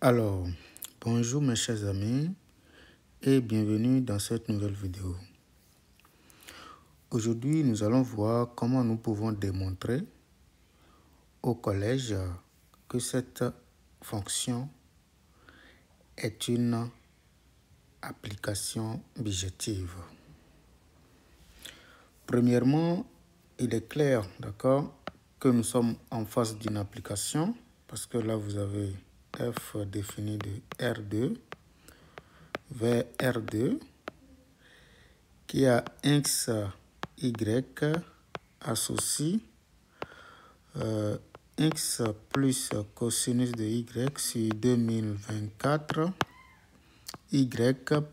Alors, bonjour mes chers amis et bienvenue dans cette nouvelle vidéo. Aujourd'hui, nous allons voir comment nous pouvons démontrer au collège que cette fonction est une application bijective. Premièrement, il est clair, d'accord, que nous sommes en face d'une application parce que là, vous avez f défini de R2 vers R2 qui a x, y associe x plus cosinus de y sur 2024, y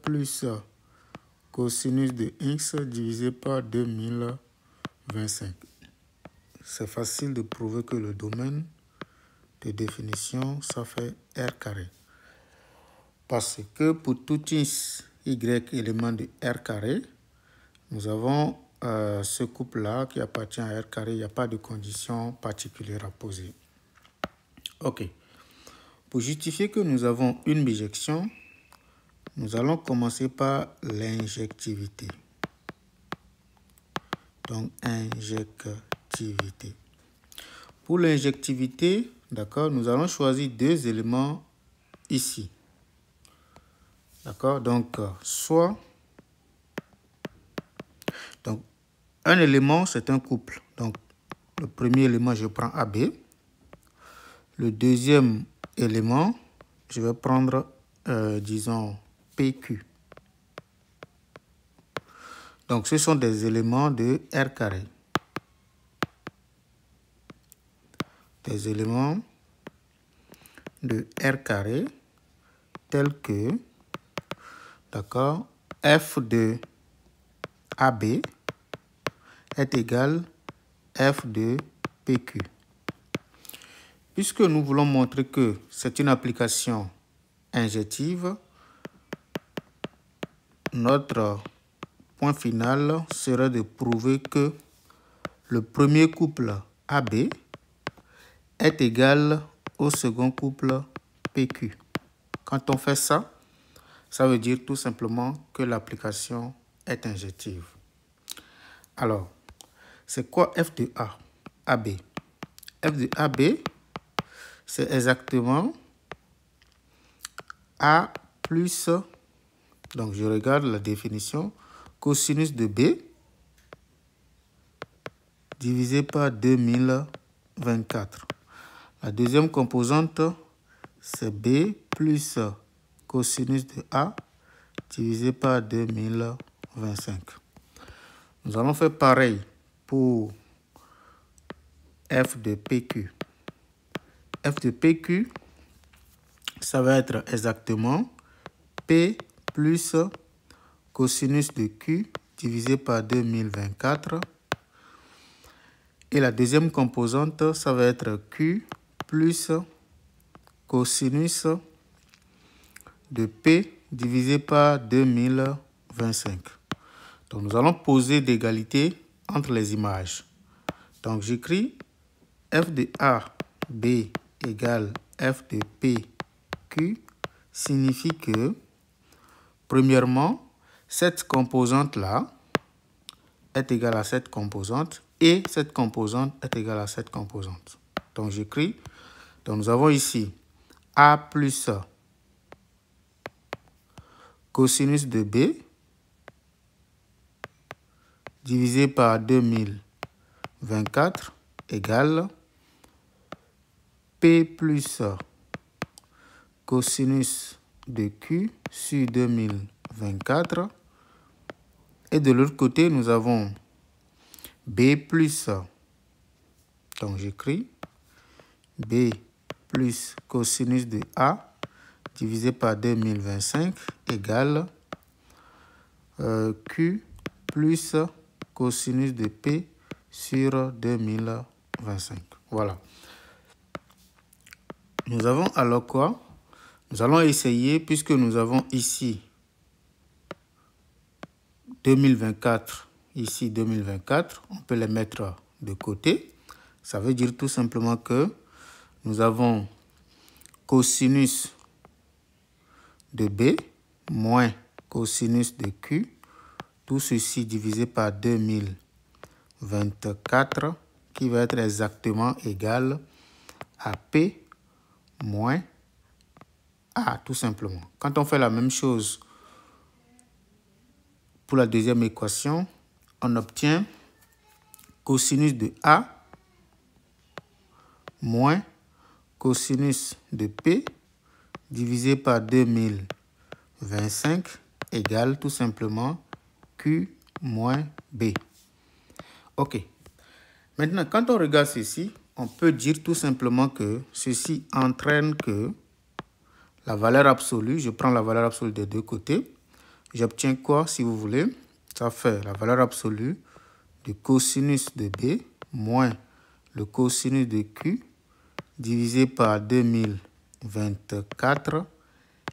plus cosinus de x divisé par 2025. C'est facile de prouver que le domaine de définition, ça fait R carré. Parce que pour tout x, y élément de R carré, nous avons ce couple-là qui appartient à R carré. Il n'y a pas de condition particulière à poser. OK. Pour justifier que nous avons une bijection, nous allons commencer par l'injectivité. Donc, injectivité. Pour l'injectivité, d'accord, nous allons choisir deux éléments ici. D'accord, donc, soit... Donc, un élément, c'est un couple. Donc, le premier élément, je prends AB. Le deuxième élément, je vais prendre, disons, PQ. Donc, ce sont des éléments de R carré. Des éléments de R carré tels que, d'accord, F de AB est égal à F de PQ. Puisque nous voulons montrer que c'est une application injective, notre point final serait de prouver que le premier couple AB est égal au second couple PQ. Quand on fait ça, ça veut dire tout simplement que l'application est injective. Alors, c'est quoi F de A, AB? F de AB, c'est exactement A plus, donc je regarde la définition, cosinus de B divisé par 2024. La deuxième composante, c'est B plus cosinus de A divisé par 2025. Nous allons faire pareil pour F de PQ. F de PQ, ça va être exactement P plus cosinus de Q divisé par 2024. Et la deuxième composante, ça va être Q plus cosinus de P divisé par 2025. Donc, nous allons poser d'égalité entre les images. Donc, j'écris F de A, B égale F de P, Q signifie que, premièrement, cette composante-là est égale à cette composante et cette composante est égale à cette composante. Donc, j'écris, donc nous avons ici A plus cosinus de B divisé par 2024 égale P plus cosinus de Q sur 2024. Et de l'autre côté, nous avons B plus, donc j'écris B plus cosinus de A divisé par 2025 égale Q plus cosinus de P sur 2025. Voilà. Nous avons alors quoi? Nous allons essayer, puisque nous avons ici 2024, ici 2024, on peut les mettre de côté. Ça veut dire tout simplement que nous avons cosinus de B moins cosinus de Q. Tout ceci divisé par 2024 qui va être exactement égal à P moins A, tout simplement. Quand on fait la même chose pour la deuxième équation, on obtient cosinus de A moins cosinus de P divisé par 2025 égale tout simplement Q moins B. OK. Maintenant, quand on regarde ceci, on peut dire tout simplement que ceci entraîne que la valeur absolue, je prends la valeur absolue des deux côtés, j'obtiens quoi si vous voulez? Ça fait la valeur absolue du cosinus de B moins le cosinus de Q divisé par 2024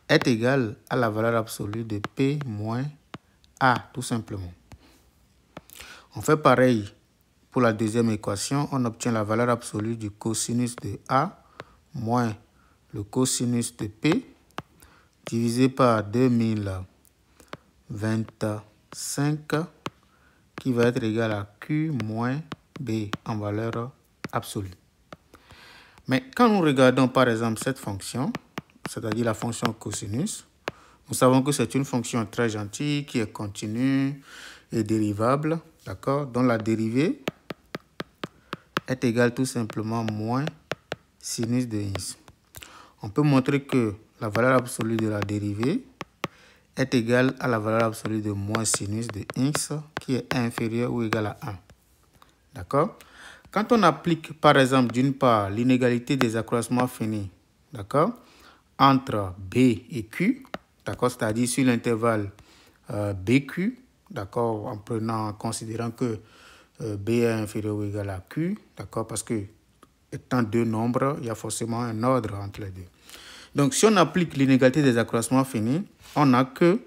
est égal à la valeur absolue de P moins A, tout simplement. On fait pareil pour la deuxième équation. On obtient la valeur absolue du cosinus de A moins le cosinus de P divisé par 2025 qui va être égal à Q moins B en valeur absolue. Mais quand nous regardons par exemple cette fonction, c'est-à-dire la fonction cosinus, nous savons que c'est une fonction très gentille qui est continue et dérivable, d'accord, dont la dérivée est égale tout simplement moins sinus de x. On peut montrer que la valeur absolue de la dérivée est égale à la valeur absolue de moins sinus de x qui est inférieur ou égal à 1. D'accord? Quand on applique par exemple d'une part l'inégalité des accroissements finis, d'accord, entre B et Q, d'accord, c'est-à-dire sur l'intervalle BQ, d'accord, en considérant que B est inférieur ou égal à Q, d'accord, parce que étant deux nombres, il y a forcément un ordre entre les deux. Donc, si on applique l'inégalité des accroissements finis, on a que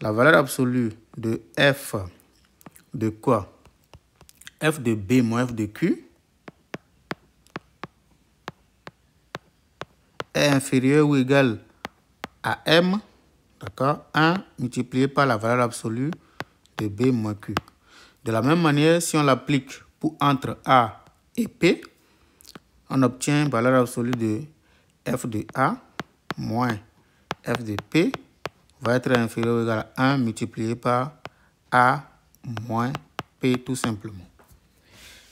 la valeur absolue de f de quoi? F de B moins F de Q est inférieur ou égal à M, d'accord, 1 multiplié par la valeur absolue de B moins Q. De la même manière, si on l'applique pour entre A et P, on obtient valeur absolue de F de A moins F de P va être inférieur ou égal à 1 multiplié par A moins P tout simplement.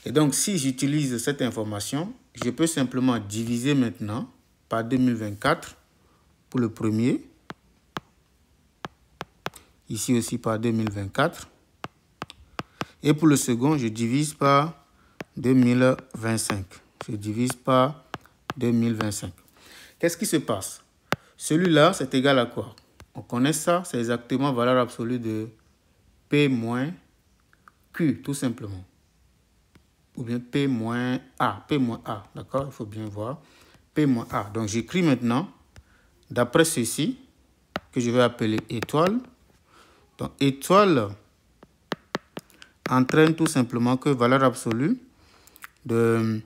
Et donc, si j'utilise cette information, je peux simplement diviser maintenant par 2024 pour le premier. Ici aussi par 2024. Et pour le second, je divise par 2025. Je divise par 2025. Qu'est-ce qui se passe? Celui-là, c'est égal à quoi? On connaît ça, c'est exactement valeur absolue de P moins Q, tout simplement. Ou bien P moins A. P moins A, d'accord? Il faut bien voir. P moins A. Donc, j'écris maintenant, d'après ceci, que je vais appeler étoile. Donc, étoile entraîne tout simplement que valeur absolue de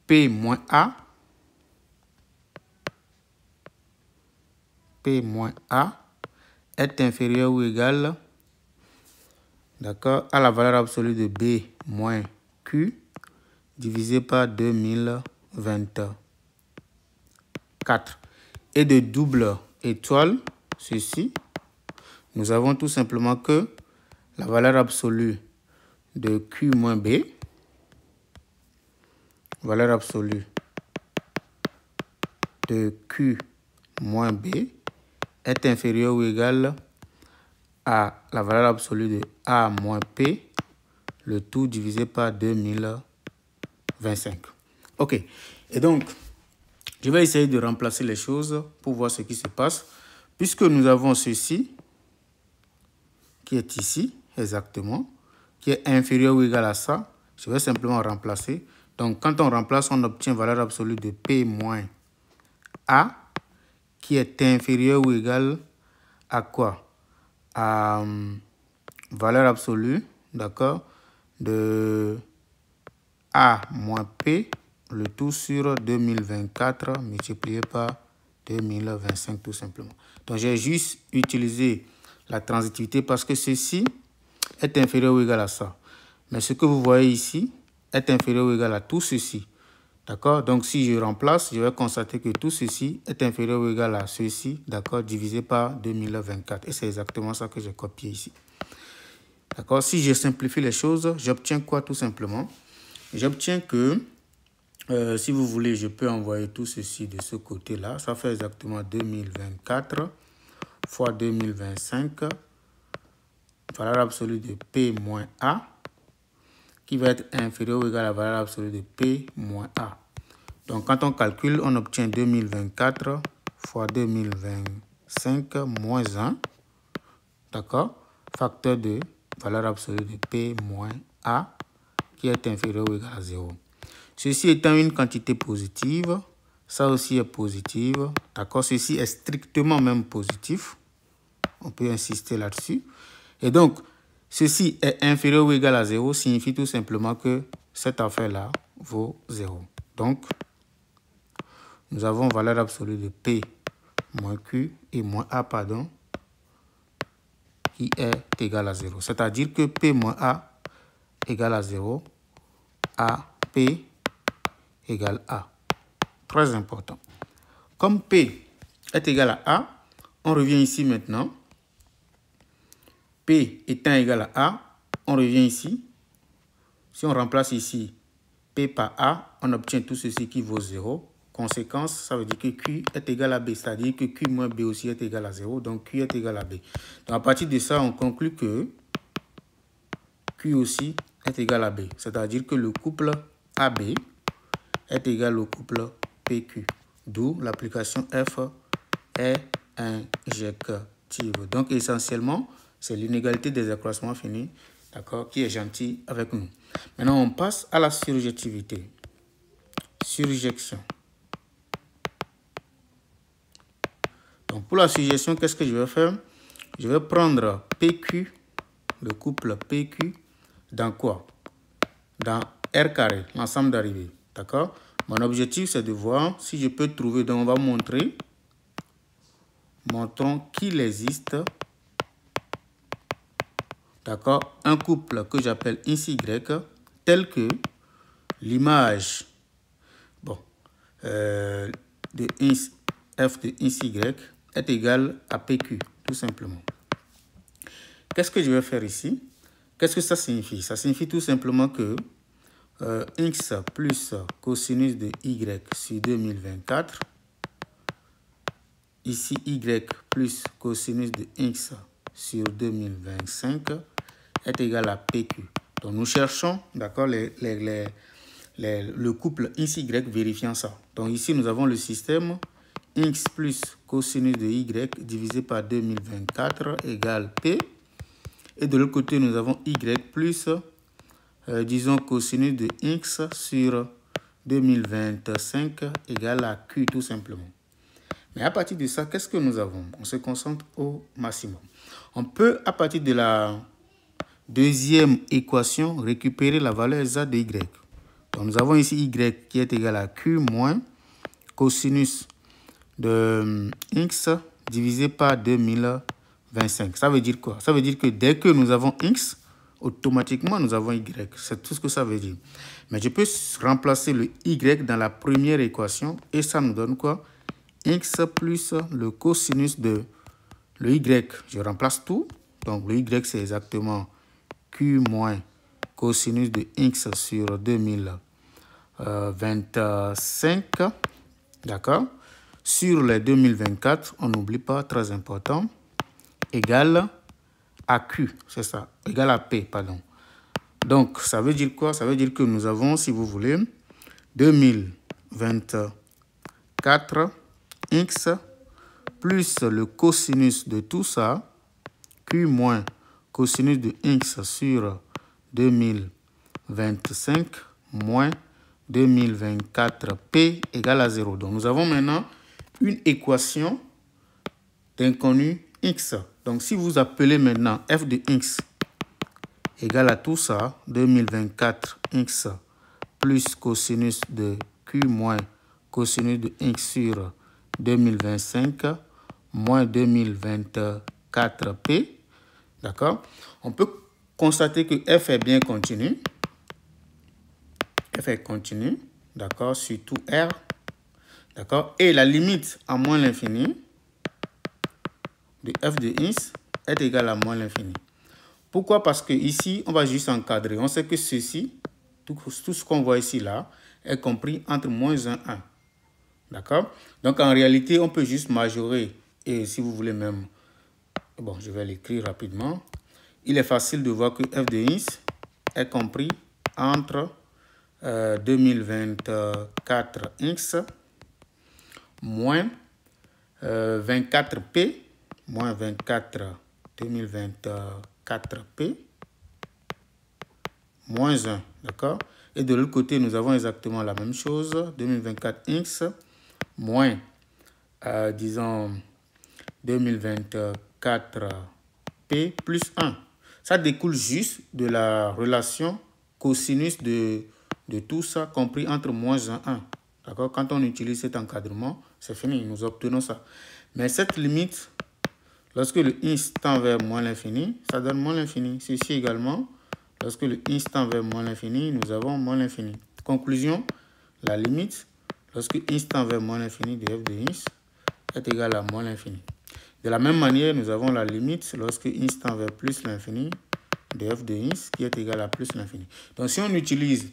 P moins A, P moins A est inférieur ou égal, d'accord, à la valeur absolue de B moins Q divisé par 2024. Et de double étoile, ceci, nous avons tout simplement que la valeur absolue de Q moins B, valeur absolue de Q moins B est inférieure ou égale à la valeur absolue de A moins P, le tout divisé par 2025. OK. Et donc, je vais essayer de remplacer les choses pour voir ce qui se passe. Puisque nous avons ceci, qui est ici, exactement, qui est inférieur ou égal à ça, je vais simplement remplacer. Donc, quand on remplace, on obtient valeur absolue de P moins A, qui est inférieur ou égal à quoi? À valeur absolue, d'accord, de A moins P, le tout sur 2024 multiplié par 2025 tout simplement. Donc j'ai juste utilisé la transitivité parce que ceci est inférieur ou égal à ça. Mais ce que vous voyez ici est inférieur ou égal à tout ceci. D'accord? Donc si je remplace, je vais constater que tout ceci est inférieur ou égal à ceci, d'accord, divisé par 2024. Et c'est exactement ça que j'ai copié ici. D'accord? Si je simplifie les choses, j'obtiens quoi tout simplement? J'obtiens que, si vous voulez, je peux envoyer tout ceci de ce côté-là. Ça fait exactement 2024 fois 2025, valeur absolue de P moins A, qui va être inférieur ou égal à la valeur absolue de P moins A. Donc, quand on calcule, on obtient 2024 fois 2025 moins 1, d'accord, facteur de valeur absolue de P moins A, qui est inférieur ou égal à 0. Ceci étant une quantité positive, ça aussi est positive, d'accord, ceci est strictement même positif, on peut insister là-dessus. Et donc, ceci est inférieur ou égal à 0 signifie tout simplement que cette affaire-là vaut 0. Donc, nous avons valeur absolue de P moins Q et moins A, pardon, qui est égal à 0. C'est-à-dire que P moins A égale à 0, AP égale A. Très important. Comme P est égal à A, on revient ici maintenant. P étant égal à A, on revient ici. Si on remplace ici P par A, on obtient tout ceci qui vaut 0. Conséquence, ça veut dire que Q est égal à B, c'est-à-dire que Q moins B aussi est égal à 0, donc Q est égal à B. Donc à partir de ça, on conclut que Q aussi est égal à B, c'est-à-dire que le couple AB est égal au couple PQ, d'où l'application F est injective. Donc essentiellement, c'est l'inégalité des accroissements finis, d'accord, qui est gentille avec nous. Maintenant, on passe à la surjectivité. Surjection. Donc, pour la surjection, qu'est-ce que je vais faire? Je vais prendre PQ, le couple PQ, dans quoi? Dans R carré, l'ensemble d'arrivées. D'accord? Mon objectif, c'est de voir si je peux trouver. Donc, on va montrer. Montrons qu'il existe, d'accord, un couple que j'appelle ici Y, tel que l'image, bon, de f de ici Y est égale à PQ, tout simplement. Qu'est-ce que je vais faire ici? Qu'est-ce que ça signifie? Ça signifie tout simplement que x plus cosinus de y sur 2024, ici y plus cosinus de x sur 2025 est égal à PQ. Donc nous cherchons, d'accord, le couple ici y vérifiant ça. Donc ici nous avons le système x plus cosinus de y divisé par 2024 égale P. Et de l'autre côté, nous avons y plus, disons, cosinus de x sur 2025 égale à Q tout simplement. Mais à partir de ça, qu'est-ce que nous avons? On se concentre au maximum. On peut, à partir de la deuxième équation, récupérer la valeur exacte de y. Donc nous avons ici y qui est égal à Q moins cosinus de x divisé par 2025. Ça veut dire quoi? Ça veut dire que dès que nous avons x, automatiquement nous avons y. C'est tout ce que ça veut dire. Mais je peux remplacer le y dans la première équation et ça nous donne quoi? X plus le cosinus de le y. Je remplace tout. Donc le y c'est exactement Q moins cosinus de x sur 2025. D'accord? Sur les 2024, on n'oublie pas, très important, égale à Q, c'est ça, égale à P, pardon. Donc, ça veut dire quoi? Ça veut dire que nous avons, si vous voulez, 2024 x plus le cosinus de tout ça, Q moins cosinus de x sur 2025 moins 2024 P égale à 0. Donc, nous avons maintenant une équation d'inconnu x. Donc, si vous appelez maintenant f de x égale à tout ça, 2024 x plus cosinus de q moins cosinus de x sur 2025 moins 2024P. D'accord? On peut constater que F est bien continu. F est continu. D'accord? Surtout R. D'accord? Et la limite à moins l'infini de F de x est égale à moins l'infini. Pourquoi? Parce que ici, on va juste encadrer. On sait que ceci, tout ce qu'on voit ici, là, est compris entre moins 1 et 1. D'accord? Donc, en réalité, on peut juste majorer. Et si vous voulez même... Bon, je vais l'écrire rapidement. Il est facile de voir que f de x est compris entre 2024x moins 24p, moins 24 2024p, moins 1, d'accord? Et de l'autre côté, nous avons exactement la même chose, 2024x moins, disons, 2024p plus 1. Ça découle juste de la relation cosinus de tout ça compris entre moins 1 et 1. D'accord? Quand on utilise cet encadrement, c'est fini, nous obtenons ça. Mais cette limite, lorsque le x tend vers moins l'infini, ça donne moins l'infini. Ceci également, lorsque le x tend vers moins l'infini, nous avons moins l'infini. Conclusion, la limite, lorsque x tend vers moins l'infini de f de x est égal à moins l'infini. De la même manière, nous avons la limite lorsque x tend vers plus l'infini de f de x qui est égal à plus l'infini. Donc, si on utilise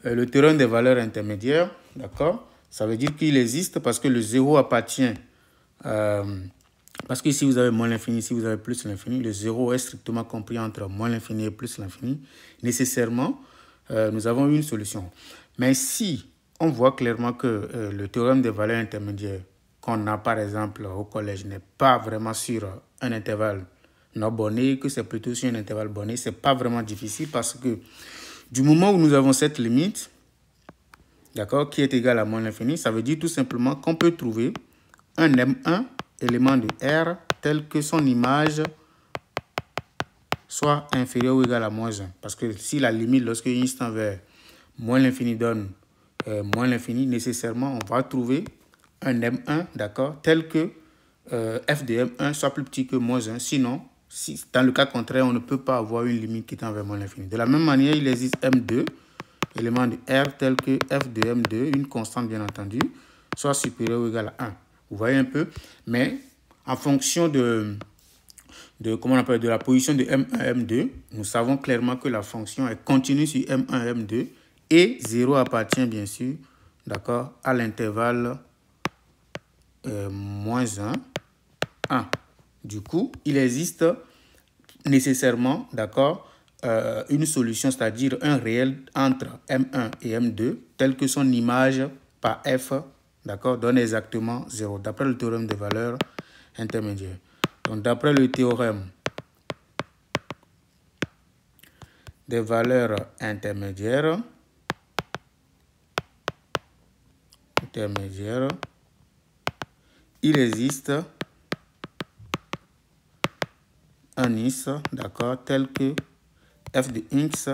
le théorème des valeurs intermédiaires, d'accord, ça veut dire qu'il existe parce que le 0 appartient, parce que si vous avez moins l'infini, si vous avez plus l'infini, le 0 est strictement compris entre moins l'infini et plus l'infini. Nécessairement, nous avons une solution. Mais si on voit clairement que le théorème des valeurs intermédiaires qu'on a par exemple au collège n'est pas vraiment sur un intervalle non borné, que c'est plutôt sur un intervalle borné, c'est pas vraiment difficile parce que du moment où nous avons cette limite, d'accord, qui est égale à moins l'infini, ça veut dire tout simplement qu'on peut trouver un M1 élément de R tel que son image soit inférieure ou égale à moins 1. Parce que si la limite, lorsque x tend vers moins l'infini donne moins l'infini, nécessairement, on va trouver un M1, d'accord, tel que f de M1 soit plus petit que moins 1. Sinon, si, dans le cas contraire, on ne peut pas avoir une limite qui tend vers moins l'infini. De la même manière, il existe M2, élément de R, tel que f de M2, une constante bien entendu, soit supérieure ou égale à 1. Vous voyez un peu? Mais en fonction comment on appelle, de la position de M1, M2, nous savons clairement que la fonction est continue sur M1, M2 et 0 appartient bien sûr, d'accord, à l'intervalle moins 1, 1. Du coup, il existe nécessairement, d'accord, une solution, c'est-à-dire un réel entre M1 et M2, tel que son image par F, d'accord, donne exactement 0, d'après le théorème des valeurs intermédiaires. Donc, d'après le théorème des valeurs intermédiaires, il existe un x, d'accord, tel que f de x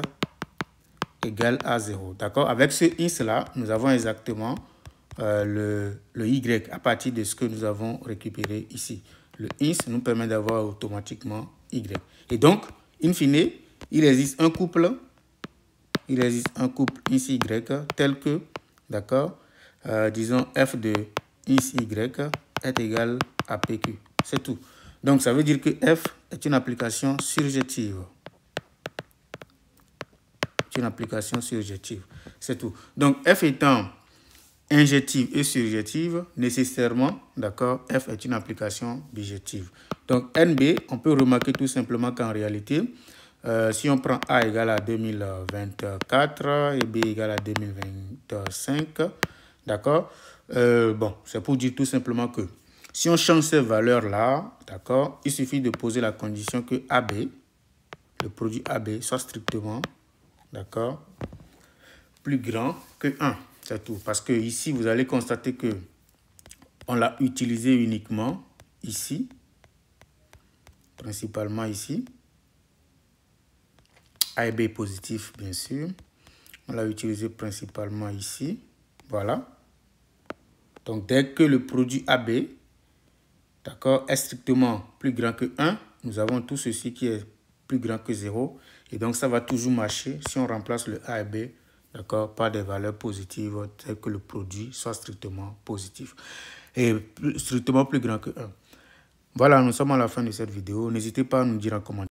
égale à 0. D'accord? Avec ce x-là, nous avons exactement le y à partir de ce que nous avons récupéré ici. Le x nous permet d'avoir automatiquement y. Et donc, in fine, il existe un couple x-y tel que, d'accord, disons f de x-y est égal à pq. C'est tout. Donc, ça veut dire que f est une application surjective. Une application surjective. C'est tout. Donc, f étant injective et surjective, nécessairement, d'accord, f est une application bijective. Donc, NB, on peut remarquer tout simplement qu'en réalité, si on prend A égale à 2024 et B égale à 2025, d'accord, bon, c'est pour dire tout simplement que si on change ces valeurs-là, d'accord, il suffit de poser la condition que AB, le produit AB, soit strictement, d'accord, plus grand que 1. C'est tout. Parce que ici, vous allez constater que on l'a utilisé uniquement ici, principalement ici. A et B positif, bien sûr. On l'a utilisé principalement ici. Voilà. Donc, dès que le produit AB, d'accord, est strictement plus grand que 1, nous avons tout ceci qui est plus grand que 0. Et donc, ça va toujours marcher si on remplace le A et B, d'accord, par des valeurs positives, telles que le produit soit strictement positif. Et strictement plus grand que 1. Voilà, nous sommes à la fin de cette vidéo. N'hésitez pas à nous dire en commentaire.